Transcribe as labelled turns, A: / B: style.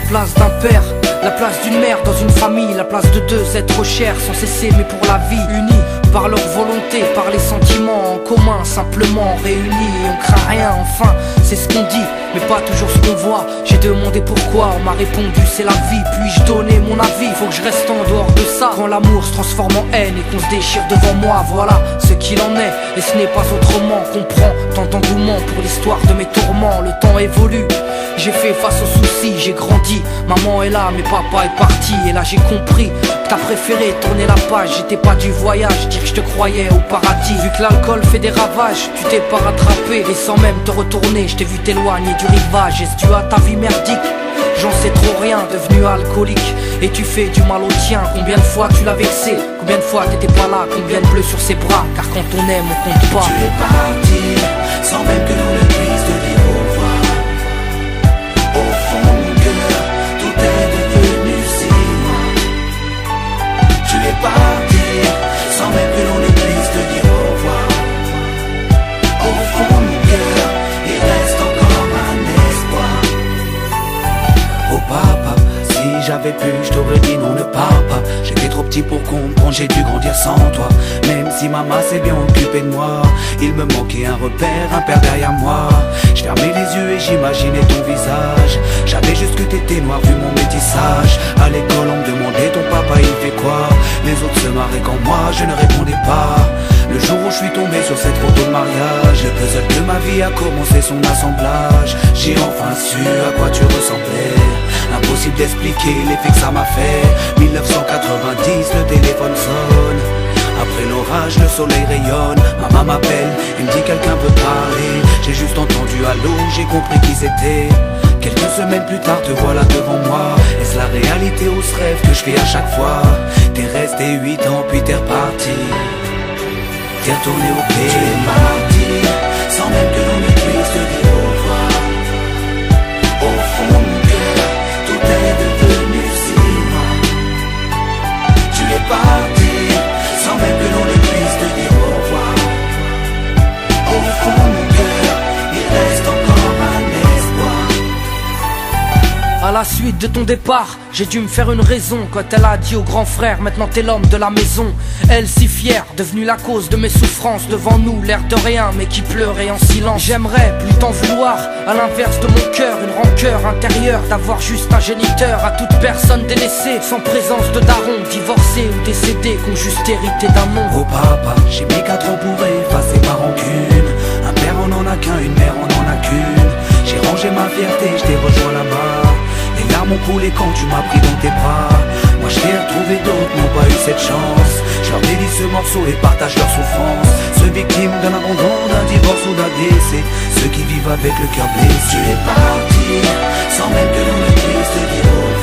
A: place d'un père, la place d'une mère dans une famille, la place de deux êtres chers sans cesser mais pour la vie, unis par leur volonté, par les sentiments en commun, simplement réunis et on craint rien, enfin c'est ce qu'on dit, mais pas toujours ce qu'on voit. J'ai demandé pourquoi, on m'a répondu c'est la vie, puis-je donner mon avis, faut que je reste en dehors de ça. Quand l'amour se transforme en haine et qu'on se déchire devant moi, voilà ce qu'il en est, et ce n'est pas autrement. Comprends tant d'engouement pour l'histoire de mes tourments, le temps évolue. J'ai fait face aux soucis, j'ai grandi, maman est là mais papa est parti. Et là j'ai compris que t'as préféré tourner la page, j'étais pas du voyage, dire que je te croyais au paradis. Vu que l'alcool fait des ravages, tu t'es pas rattrapé, et sans même te retourner, je t'ai vu t'éloigner du rivage. Est-ce dû à ta vie merdique? J'en sais trop rien, devenu alcoolique, et tu fais du mal au tien. Combien de fois tu l'as vexé, combien de fois t'étais pas là, combien de bleus sur ses bras, car quand on aime on compte pas.
B: Tu es parti, sans même que l'on ne puisse te dire au revoir. Au fond mon cœur, tout est devenu si loin. Tu es parti, sans même que l'on ne puisse te dire au revoir. Au fond mon cœur, il reste encore un espoir. Oh papa, si j'avais pu, je t'aurais dit non, ne pars pas. J'étais trop petit pour comprendre, j'ai dû grandir sans toi. Même si maman s'est bien occupée de moi, il me manquait un repère, un père derrière moi. Je fermais les yeux et j'imaginais ton visage. J'avais juste que t'étais noir vu mon métissage. À l'école on me demandait ton papa il fait quoi. Les autres se marraient quand moi je ne répondais pas. Le jour où je suis tombé sur cette photo de mariage, le puzzle de ma vie a commencé son assemblage. J'ai enfin su à quoi tu ressemblais. Impossible d'expliquer l'effet que ça m'a fait. 1990, le téléphone sonne. Après l'orage, le soleil rayonne. Maman m'appelle, il me dit quelqu'un veut parler. J'ai juste entendu allô, j'ai compris qui c'était. Quelques semaines plus tard, te voilà devant moi. Est-ce la réalité ou ce rêve que je fais à chaque fois? T'es resté 8 ans puis t'es reparti. T'es retourné au pays. Tu es parti, sans même que l'on ne puisse te dire au revoir. Au fond mon cœur, tout est devenu si loin. Tu es parti, sans même que l'on ne puisse te dire au revoir. Au fond mon cœur, il reste encore un espoir.
A: À la suite de ton départ, j'ai dû me faire une raison quand elle a dit au grand frère, maintenant t'es l'homme de la maison. Elle si fière, devenue la cause de mes souffrances, devant nous l'air de rien mais qui pleurait en silence. J'aimerais plus t'en vouloir, à l'inverse de mon cœur, une rancœur intérieure d'avoir juste un géniteur. À toute personne délaissée, sans présence de daron, divorcé ou décédé, qu'on juste hérité d'un nom.
B: Oh papa, j'ai mis 4 ans pour effacer ma rancune. Un père on en a qu'un, une mère on en a qu'une. J'ai rangé ma fierté, je t'ai rejoint là-bas. Les larmes ont coulé quand tu m'as pris dans tes bras. Moi je t'ai retrouvé, d'autres n'ont pas eu cette chance. Je leur dédie ce morceau et partage leur souffrance. Ceux victimes d'un abandon, d'un divorce ou d'un décès, ceux qui vivent avec le cœur blessé. Tu es parti, sans même que l'on ne puisse te dire au revoir.